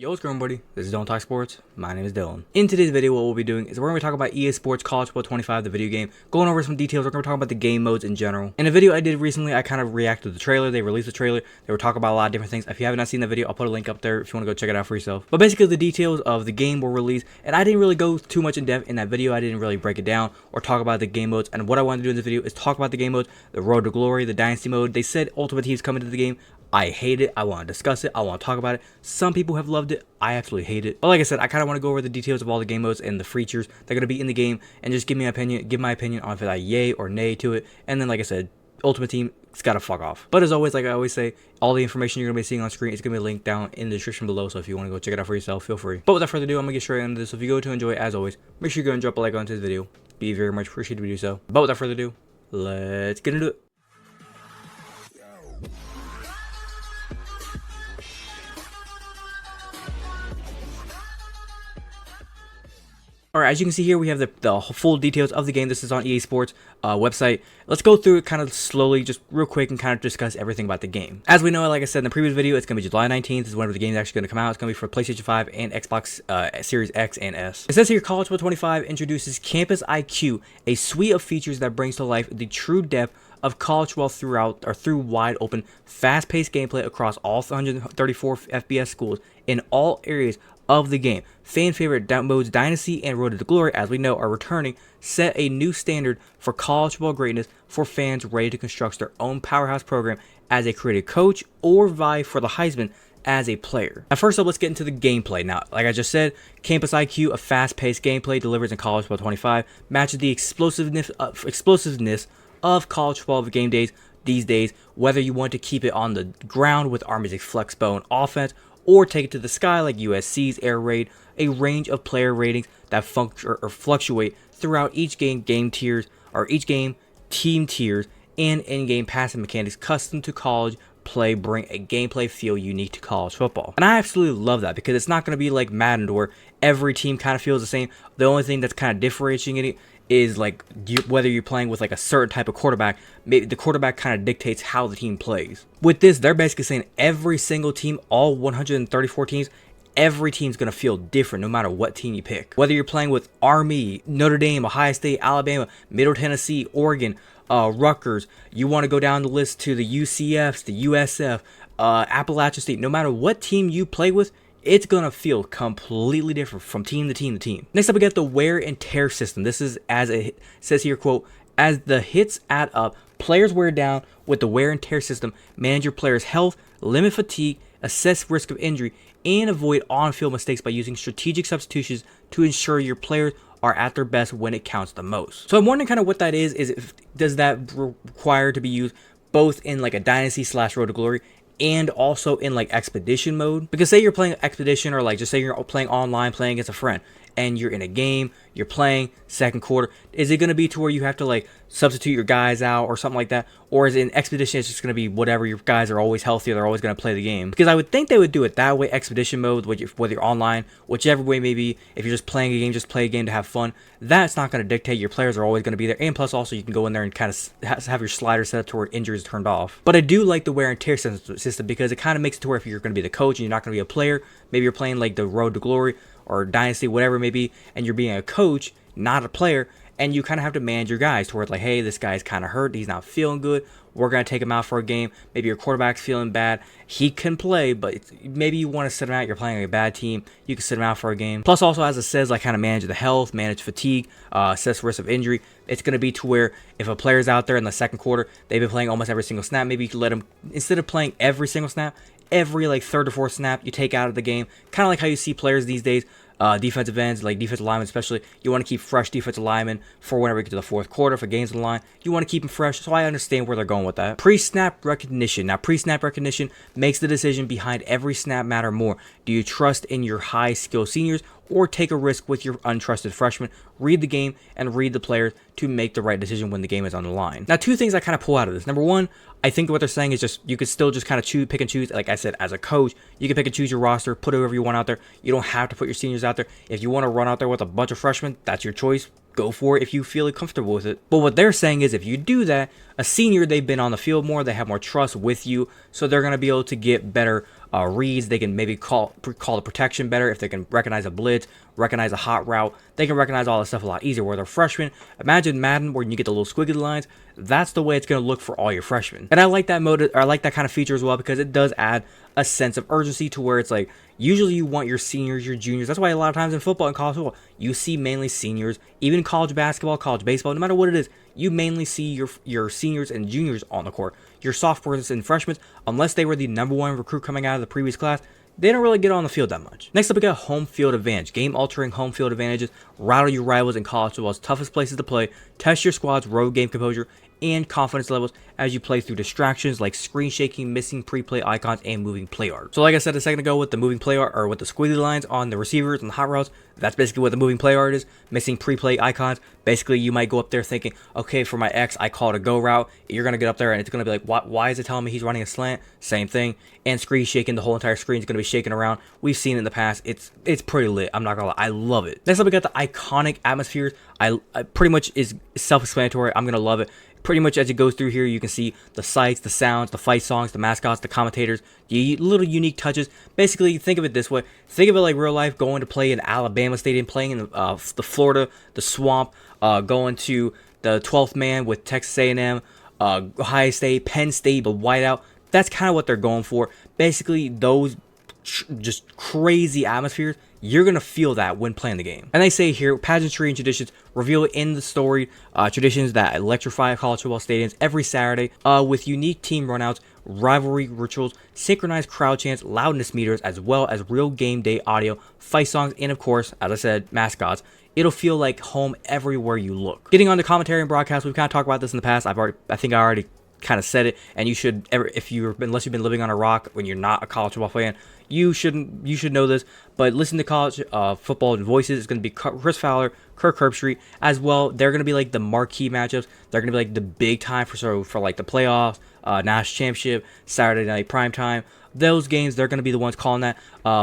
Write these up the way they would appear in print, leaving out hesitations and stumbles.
Yo, what's going on, buddy? This is Don't Talk Sports. My name is Dylan. In today's video, what we'll be doing is we're going to be talking about EA Sports College Football 25, the video game, going over some details. We're going to talk about the game modes in general. In a video I did recently, I kind of reacted to the trailer. They released the trailer. They were talking about a lot of different things. If you have not seen that video, I'll put a link up there if you want to go check it out for yourself. But basically, the details of the game were released, and I didn't really go too much in depth in that video. I didn't really break it down or talk about the game modes. And what I wanted to do in this video is talk about the game modes, the Road to Glory, the Dynasty mode. They said Ultimate Team's coming to the game. I hate it. I want to discuss it. I want to talk about it. Some people have loved it. I absolutely hate it. But like I said, I kind of want to go over the details of all the game modes and the features that are going to be in the game and just give my opinion on if I yay or nay to it. And then, like I said, Ultimate Team, it's got to fuck off. But as always, like I always say, all the information you're going to be seeing on screen is going to be linked down in the description below. So if you want to go check it out for yourself, feel free. But without further ado, I'm going to get straight into this. So if you go to enjoy it, as always, make sure you go and drop a like on this video. Be very much appreciated if you do so. But without further ado, let's get into it. Alright, as you can see here, we have the full details of the game. This is on EA Sports website. Let's go through it kind of slowly, just real quick, and kind of discuss everything about the game. As we know, like I said in the previous video, it's going to be July 19th is whenever the game is actually going to come out. It's going to be for PlayStation 5 and Xbox Series X and S. It says here, College Football 25 introduces Campus IQ, a suite of features that brings to life the true depth of college football through wide open, fast-paced gameplay across all 134 FBS schools in all areas of the game. Fan favorite modes Dynasty and Road to Glory, as we know, are returning, set a new standard for college football greatness for fans ready to construct their own powerhouse program as a creative coach or vie for the Heisman as a player. Now, first up, let's get into the gameplay. Now, like I just said, Campus IQ, a fast-paced gameplay delivered in College Football 25, matches the explosiveness of college football game days these days, whether you want to keep it on the ground with Army's flex bone offense or take it to the sky like USC's air raid, a range of player ratings that fluctuate throughout each game tiers, or each game team tiers, and in-game passing mechanics custom to college play bring a gameplay feel unique to college football. And I absolutely love that because it's not going to be like Madden where every team kind of feels the same. The only thing that's kind of differentiating it is like whether you're playing with like a certain type of quarterback. Maybe the quarterback kind of dictates how the team plays. With this, they're basically saying every single team, all 134 teams, every team's going to feel different no matter what team you pick. Whether you're playing with Army, Notre Dame, Ohio State, Alabama, Middle Tennessee, Oregon, Rutgers, you want to go down the list to the UCFs, the USF, Appalachian State, no matter what team you play with, it's going to feel completely different from team to team to team. Next up, we got the wear and tear system. This is, as it says here, quote, as the hits add up, players wear down with the wear and tear system, manage your players' health, limit fatigue, assess risk of injury, and avoid on-field mistakes by using strategic substitutions to ensure your players are at their best when it counts the most. So I'm wondering kind of what that is does that require to be used both in like a Dynasty / Road to Glory and also in like Expedition mode? Because say you're playing Expedition, or like just say you're playing online, playing against a friend, and you're in a game, you're playing second quarter, is it going to be to where you have to like substitute your guys out or something like that? Or is it in Expedition, it's just going to be whatever, your guys are always healthy, they're always going to play the game? Because I would think they would do it that way, Expedition mode, whether you're online, whichever way maybe, if you're just playing a game, just play a game to have fun, that's not going to dictate. Your players are always going to be there, and plus also you can go in there and kind of have your slider set up to where injuries turned off. But I do like the wear and tear system because it kind of makes it to where if you're going to be the coach and you're not going to be a player, maybe you're playing like the Road to Glory or Dynasty, whatever it may be, and you're being a coach, not a player, and you kind of have to manage your guys towards like, hey, this guy's kind of hurt, he's not feeling good, we're going to take him out for a game. Maybe your quarterback's feeling bad, he can play, but maybe you want to sit him out, you're playing a bad team, you can sit him out for a game. Plus also, as it says, like kind of manage the health, manage fatigue, assess risk of injury. It's going to be to where if a player's out there in the second quarter, they've been playing almost every single snap, maybe you can let them, instead of playing every single snap, every like third or fourth snap you take out of the game, kind of like how you see players these days, defensive ends, like defensive linemen especially, you want to keep fresh defensive linemen for whenever we get to the fourth quarter, if a game's on the line, you want to keep them fresh, so I understand where they're going with that. Pre-snap recognition. Now, pre-snap recognition makes the decision behind every snap matter more. Do you trust in your high-skill seniors or take a risk with your untrusted freshmen? Read the game and read the players to make the right decision when the game is on the line. Now, two things I kind of pull out of this. Number one, I think what they're saying is just you could still just kind of pick and choose. Like I said, as a coach, you can pick and choose your roster, put whoever you want out there. You don't have to put your seniors out there. If you want to run out there with a bunch of freshmen, that's your choice. Go for it if you feel comfortable with it. But what they're saying is if you do that, a senior, they've been on the field more, they have more trust with you, so they're going to be able to get better reads. They can maybe call the protection better if they can recognize a blitz, recognize a hot route. They can recognize all this stuff a lot easier. Where they're freshmen, imagine Madden where you get the little squiggly lines. That's the way it's going to look for all your freshmen. And I like that mode. I like that kind of feature as well because it does add a sense of urgency to where it's like usually you want your seniors, your juniors. That's why a lot of times in football and college football, you see mainly seniors. Even college basketball, college baseball, no matter what it is, you mainly see your seniors and juniors on the court. Your sophomores and freshmen, unless they were the #1 recruit coming out of the previous class, they don't really get on the field that much. Next up, we got home field advantage. Game-altering home field advantages rattle your rivals in college football's toughest places to play, test your squad's road game composure and confidence levels as you play through distractions like screen shaking, missing pre-play icons, and moving play art. So like I said a second ago with the moving play art, or with the squiggly lines on the receivers and the hot routes, that's basically what the moving play art is. Missing pre-play icons. Basically, you might go up there thinking, okay, for my X, I called a go route. You're going to get up there and it's going to be like, why is it telling me he's running a slant? Same thing. And screen shaking, the whole entire screen is going to be shaking around. We've seen it in the past. It's pretty lit. I'm not going to lie. I love it. Next up, we got the iconic atmospheres. I pretty much is self-explanatory. I'm going to love it. Pretty much as it goes through here, you can see the sights, the sounds, the fight songs, the mascots, the commentators, the little unique touches. Basically, think of it this way. Think of it like real life, going to play in Alabama Stadium, playing in the Florida, the swamp, going to the 12th man with Texas A&M, Ohio State, Penn State, the whiteout. That's kind of what they're going for. Basically, those just crazy atmospheres, you're going to feel that when playing the game. And they say here, pageantry and traditions revealed in the story, traditions that electrify college football stadiums every Saturday, with unique team runouts, rivalry rituals, synchronized crowd chants, loudness meters, as well as real game day audio, fight songs, and of course, as I said, mascots. It'll feel like home everywhere you look. Getting on to commentary and broadcast, we've kind of talked about this in the past. I think I already kind of said it, and you should, unless you've been living on a rock when you're not a college football fan, you should know this. But listen to college football voices. It's going to be Chris Fowler, Kirk Herbstreit as well. They're going to be like the marquee matchups. They're going to be like the big time for like the playoffs, national championship, Saturday night prime time. Those games, they're going to be the ones calling that.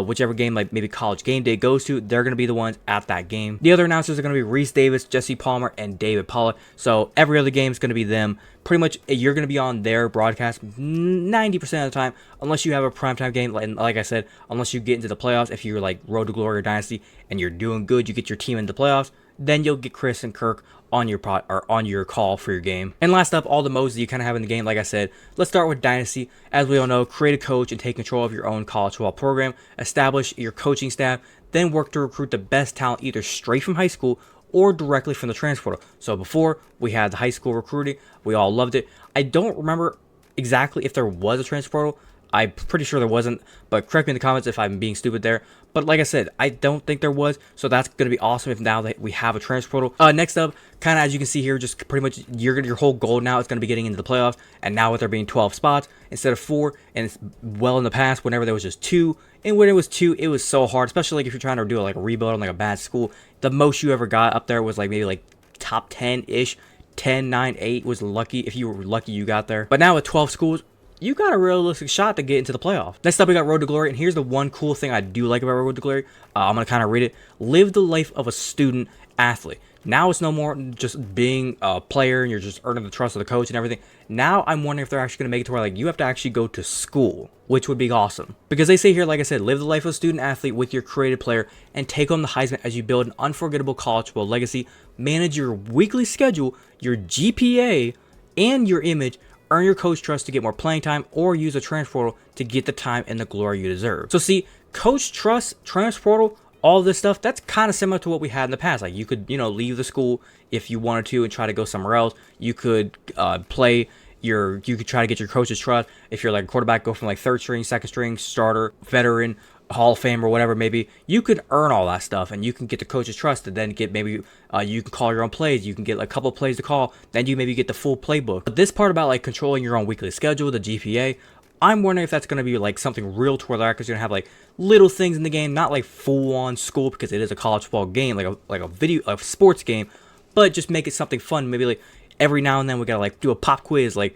Whichever game, like maybe College Game Day goes to, they're going to be the ones at that game. The other announcers are going to be Reese Davis, Jesse Palmer, and David Pollock. So every other game is going to be them. Pretty much, you're going to be on their broadcast 90% of the time, unless you have a primetime game. And like I said, unless you get into the playoffs, if you're like Road to Glory or Dynasty and you're doing good, you get your team into the playoffs, then you'll get Chris and Kirk on your on your call for your game. And last up, all the modes that you kind of have in the game. Like I said, let's start with Dynasty. As we all know, create a coach and take control of your own college football program. Establish your coaching staff, then work to recruit the best talent either straight from high school or directly from the transfer portal. So before, we had the high school recruiting. We all loved it. I don't remember exactly if there was a transfer portal. I'm pretty sure there wasn't, but correct me in the comments if I'm being stupid there. But like I said, I don't think there was, so that's going to be awesome if now that we have a transfer portal. Next up, kind of as you can see here, just pretty much your whole goal now is going to be getting into the playoffs, and now with there being 12 spots instead of 4, and it's well in the past, whenever there was just 2, and when it was 2, it was so hard, especially like if you're trying to do like a rebuild on like a bad school. The most you ever got up there was like maybe like top 10-ish, 10, 9, 8 was lucky. If you were lucky, you got there. But now with 12 schools, you got a realistic shot to get into the playoff. Next up, we got Road to Glory, and here's the one cool thing I do like about Road to Glory. I'm going to kind of read it. Live the life of a student athlete. Now it's no more just being a player and you're just earning the trust of the coach and everything. Now I'm wondering if they're actually going to make it to where like you have to actually go to school, which would be awesome. Because they say here, like I said, live the life of a student athlete with your creative player and take home the Heisman as you build an unforgettable college football legacy. Manage your weekly schedule, your GPA, and your image. Earn your coach trust to get more playing time, or use a transfer portal to get the time and the glory you deserve. So see, coach trust, transfer portal, all this stuff, that's kind of similar to what we had in the past. Like you could, leave the school if you wanted to and try to go somewhere else. You could you could try to get your coach's trust. If you're like a quarterback, go from like third string, second string, starter, veteran, Hall of Fame, or whatever maybe. You could earn all that stuff and you can get the coach's trust, and then get maybe you can call your own plays. You can get like a couple of plays to call, then you maybe get the full playbook. But this part about like controlling your own weekly schedule, the GPA, I'm wondering if that's going to be like something real to where they're actually going to have like little things in the game, not like full on school, because it is a college football game, like a sports game, but just make it something fun. Maybe like every now and then we gotta like do a pop quiz, like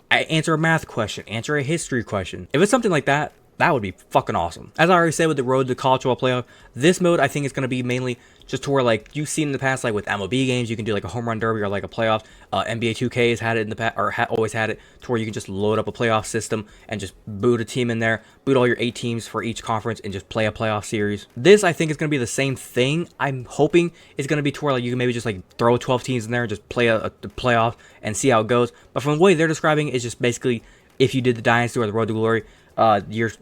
answer a math question, answer a history question. If it's something like that, That would be fucking awesome. As I already said with the road to college football playoff, this mode I think is going to be mainly just to where, like, you've seen in the past, like with MLB games, you can do like a home run derby or like a playoff. NBA 2K has had it in the past, or always had it, to where you can just load up a playoff system and just boot a team in there, boot all your 8 teams for each conference, and just play a playoff series. This I think is going to be the same thing. I'm hoping it's going to be to where, like, you can maybe just like throw 12 teams in there and just play a playoff and see how it goes. But from the way they're describing it, it's just basically if you did the Dynasty or the Road to Glory, they're just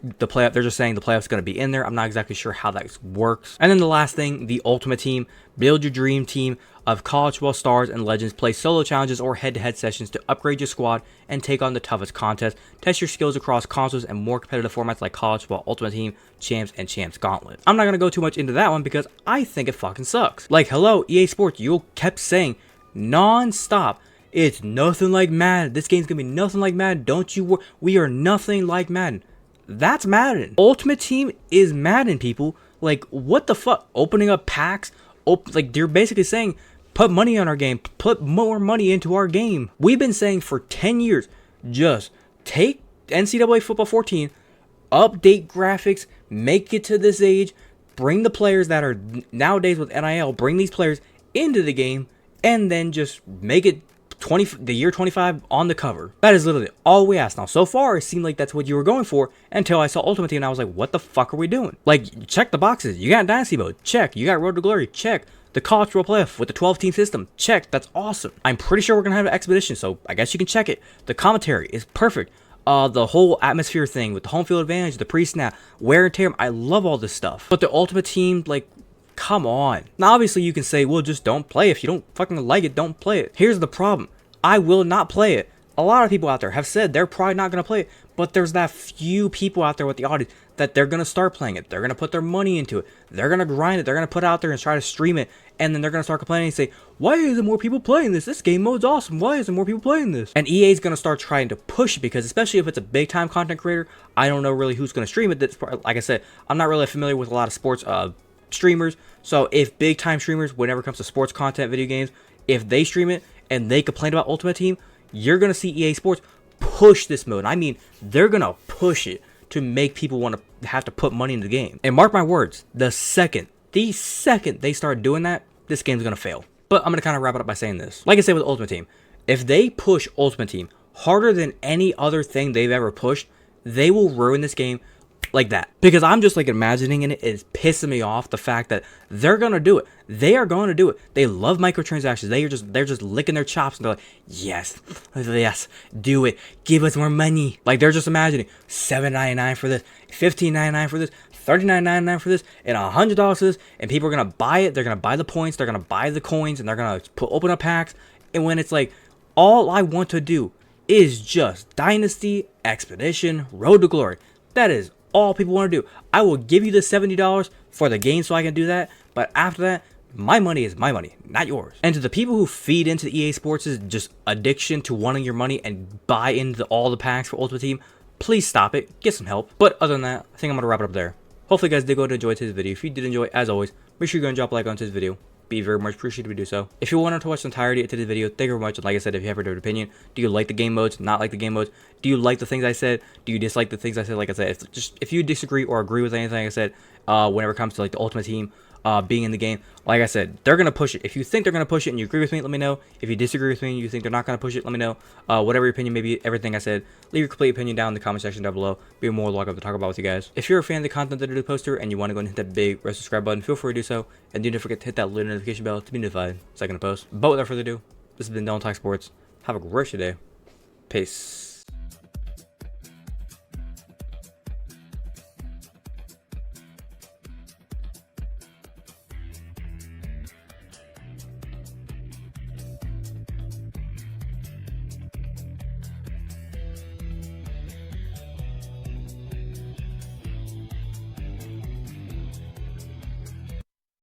saying the playoffs going to be in there. I'm not exactly sure how that works. And then the last thing, the Ultimate Team. Build your dream team of college football stars and legends. Play solo challenges or head-to-head sessions to upgrade your squad and take on the toughest contests. Test your skills across consoles and more competitive formats like college football Ultimate Team, Champs, and Champs Gauntlet. I'm not going to go too much into that one because I think it fucking sucks. Like, hello, EA Sports, you kept saying non-stop, it's nothing like Madden. This game's going to be nothing like Madden. Don't you worry. We are nothing like Madden. That's Madden. Ultimate Team is Madden, people. Like, what the fuck? Opening up packs? Like, they're basically saying, put money on our game. Put more money into our game. We've been saying for 10 years, just take NCAA Football 14, update graphics, make it to this age, bring the players that are nowadays with NIL, bring these players into the game, and then just make it the year 25 on the cover. That is literally all we asked. Now, so far, it seemed like that's what you were going for until I saw Ultimate Team and I was like, what the fuck are we doing? Like, check the boxes. You got Dynasty mode. Check. You got Road to Glory. Check. The college football playoff with the 12-team system. Check. That's awesome. I'm pretty sure we're going to have an expedition, so I guess you can check it. The commentary is perfect. The whole atmosphere thing with the home field advantage, the pre-snap, wear and tear. I love all this stuff. But the Ultimate Team, like, come on. Now, obviously, you can say, well, just don't play. If you don't fucking like it, don't play it. Here's the problem. I will not play it. A lot of people out there have said they're probably not going to play it, but there's that few people out there with the audience that they're going to start playing it. They're going to put their money into it. They're going to grind it. They're going to put it out there and try to stream it, and then they're going to start complaining and say, why isn't more people playing this? This game mode's awesome. Why isn't more people playing this? And EA is going to start trying to push it because, especially if it's a big-time content creator, I don't know really who's going to stream it. Like I said, I'm not really familiar with a lot of sports streamers, so if big-time streamers, whenever it comes to sports content, video games, if they stream it and they complain about Ultimate Team, you're going to see EA Sports push this mode. I mean, they're going to push it to make people want to have to put money in the game. And mark my words, the second they start doing that, this game's going to fail. But I'm going to kind of wrap it up by saying this. Like I said with Ultimate Team, if they push Ultimate Team harder than any other thing they've ever pushed, they will ruin this game like that. Because I'm just like imagining it is pissing me off the fact that they're gonna do it. They are going to do it. They love microtransactions. They're just licking their chops and they're like, yes, do it. Give us more money. Like, they're just imagining $7.99 for this, $15.99 for this, $39.99 for this, and $100 for this, and people are gonna buy it. They're gonna buy the points, they're gonna buy the coins, and they're gonna open up packs. And when it's like, all I want to do is just Dynasty, Expedition, Road to Glory. That is all people want to do. I will give you the $70 for the game so I can do that, but after that, my money is my money, not yours. And to the people who feed into EA Sports' just addiction to wanting your money and buy into all the packs for Ultimate Team, please stop it. Get some help. But other than that, I think I'm going to wrap it up there. Hopefully you guys did go to enjoy today's video. If you did enjoy, as always, make sure you go and drop a like on today's video. Be very much appreciated if you do so. If you wanted to watch the entirety of today's video, thank you very much. And like I said, if you have a different opinion, do you like the game modes, not like the game modes? Do you like the things I said? Do you dislike the things I said? Like I said, if you disagree or agree with anything I said, whenever it comes to like the Ultimate Team being in the game, like I said, they're gonna push it. If you think they're gonna push it and you agree with me, let me know. If you disagree with me and you think they're not gonna push it, let me know. Whatever your opinion may be, everything I said, leave your complete opinion down in the comment section down below. Be more welcome to talk about with you guys. If you're a fan of the content that I do poster and you want to go and hit that big red subscribe button, feel free to do so. And do not forget to hit that little notification bell to be notified so I can post. But without further ado, this has been Don't Talk Sports. Have a great day. Peace.